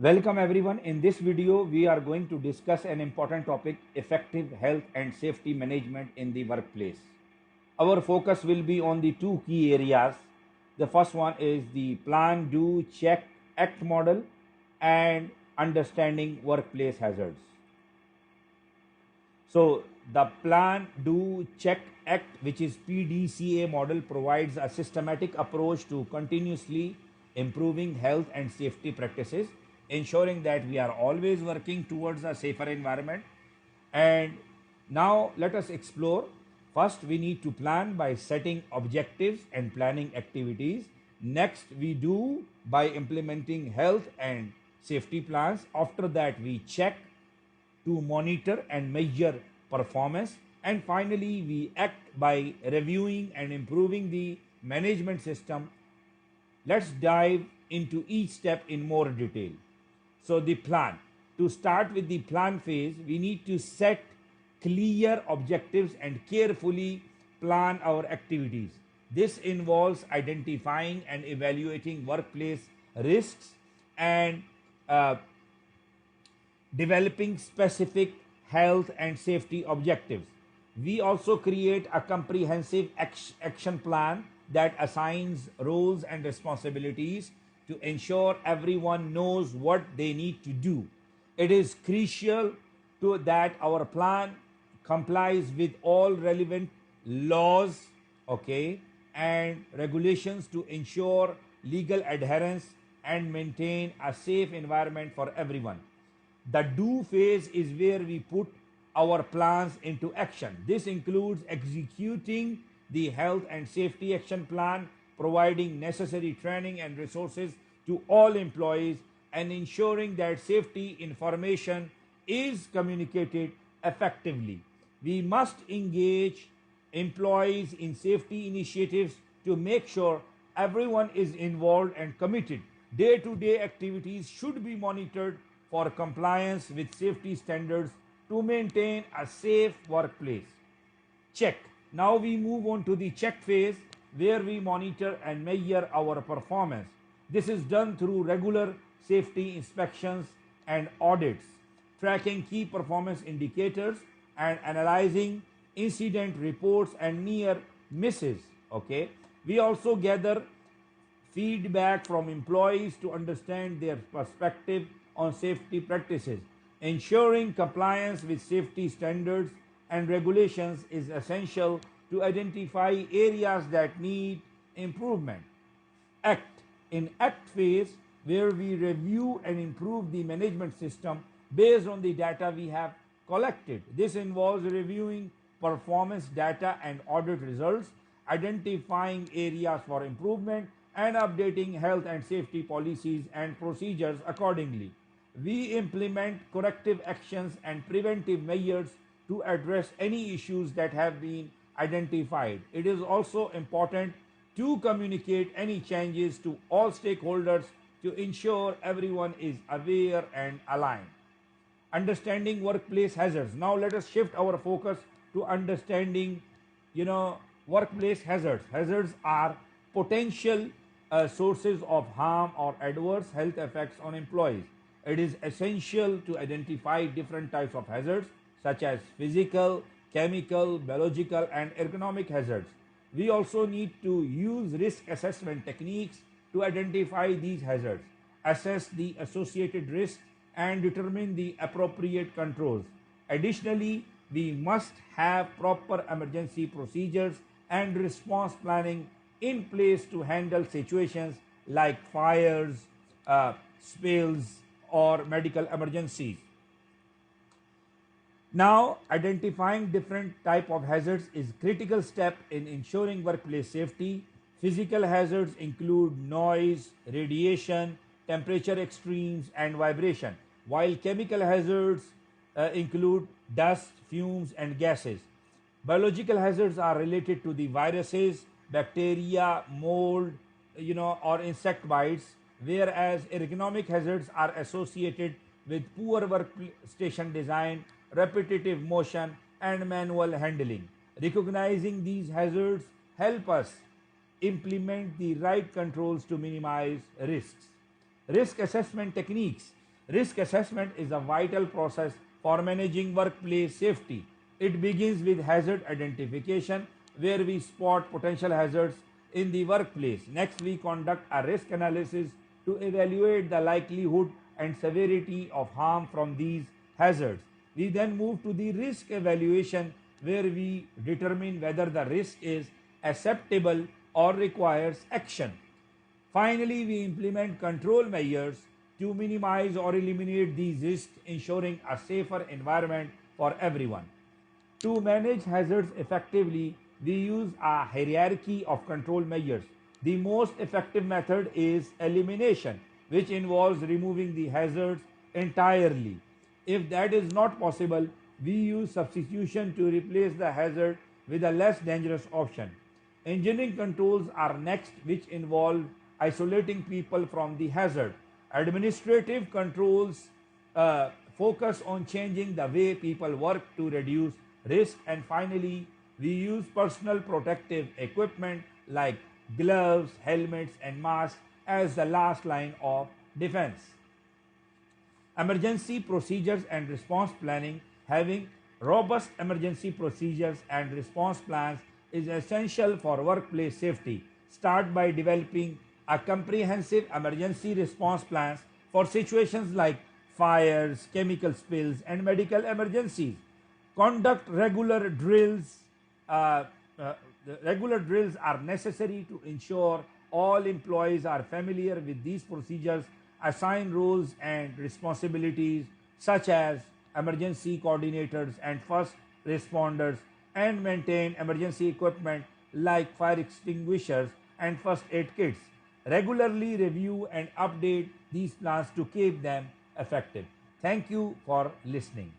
Welcome everyone. In this video, we are going to discuss an important topic, effective health and safety management in the workplace. Our focus will be on the two key areas. The first one is the plan, do, check, act model and understanding workplace hazards. So the plan, do, check, act, which is PDCA model, provides a systematic approach to continuously improving health and safety practices, ensuring that we are always working towards a safer environment. And now let us explore. First, we need to plan by setting objectives and planning activities. Next, we do by implementing health and safety plans. After that, we check to monitor and measure performance. And finally, we act by reviewing and improving the management system. Let's dive into each step in more detail. So the plan. To start with the plan phase, we need to set clear objectives and carefully plan our activities. This involves identifying and evaluating workplace risks and developing specific health and safety objectives. We also create a comprehensive action plan that assigns roles and responsibilities to ensure everyone knows what they need to do. It is crucial that our plan complies with all relevant laws, and regulations to ensure legal adherence and maintain a safe environment for everyone. The do phase is where we put our plans into action. This includes executing the health and safety action plan, providing necessary training and resources to all employees, and ensuring that safety information is communicated effectively. We must engage employees in safety initiatives to make sure everyone is involved and committed. Day-to-day activities should be monitored for compliance with safety standards to maintain a safe workplace. Check. Now we move on to the check phase where we monitor and measure our performance. This is done through regular safety inspections and audits, tracking key performance indicators and analyzing incident reports and near misses. We also gather feedback from employees to understand their perspective on safety practices. Ensuring compliance with safety standards and regulations is essential to identify areas that need improvement. Act. In act phase, where we review and improve the management system based on the data we have collected. This involves reviewing performance data and audit results, identifying areas for improvement, and updating health and safety policies and procedures accordingly. We implement corrective actions and preventive measures to address any issues that have been identified. It is also important to communicate any changes to all stakeholders to ensure everyone is aware and aligned. Understanding workplace hazards. Now let us shift our focus to understanding, workplace hazards. Hazards are potential sources of harm or adverse health effects on employees. It is essential to identify different types of hazards such as physical, chemical, biological, and ergonomic hazards. We also need to use risk assessment techniques to identify these hazards, assess the associated risks, and determine the appropriate controls. Additionally, we must have proper emergency procedures and response planning in place to handle situations like fires, spills, or medical emergencies. Now, identifying different type of hazards is critical step in ensuring workplace safety. Physical hazards include noise, radiation, temperature extremes, and vibration, while chemical hazards include dust, fumes, and gases. Biological hazards are related to the viruses, bacteria, mold, or insect bites, whereas ergonomic hazards are associated with poor workstation design, repetitive motion, and manual handling. Recognizing these hazards help us implement the right controls to minimize risks. Risk assessment techniques. Risk assessment is a vital process for managing workplace safety. It begins with hazard identification, where we spot potential hazards in the workplace. Next, we conduct a risk analysis to evaluate the likelihood and severity of harm from these hazards. We then move to the risk evaluation, where we determine whether the risk is acceptable or requires action. Finally, we implement control measures to minimize or eliminate these risks, ensuring a safer environment for everyone. To manage hazards effectively, we use a hierarchy of control measures. The most effective method is elimination, which involves removing the hazards entirely. If that is not possible, we use substitution to replace the hazard with a less dangerous option. Engineering controls are next, which involve isolating people from the hazard. Administrative controls focus on changing the way people work to reduce risk. And finally, we use personal protective equipment like gloves, helmets, and masks as the last line of defense. Emergency procedures and response planning. Having robust emergency procedures and response plans is essential for workplace safety. Start by developing a comprehensive emergency response plans for situations like fires, chemical spills, and medical emergencies. Conduct regular drills. The regular drills are necessary to ensure all employees are familiar with these procedures. Assign roles and responsibilities such as emergency coordinators and first responders, and maintain emergency equipment like fire extinguishers and first aid kits. Regularly review and update these plans to keep them effective. Thank you for listening.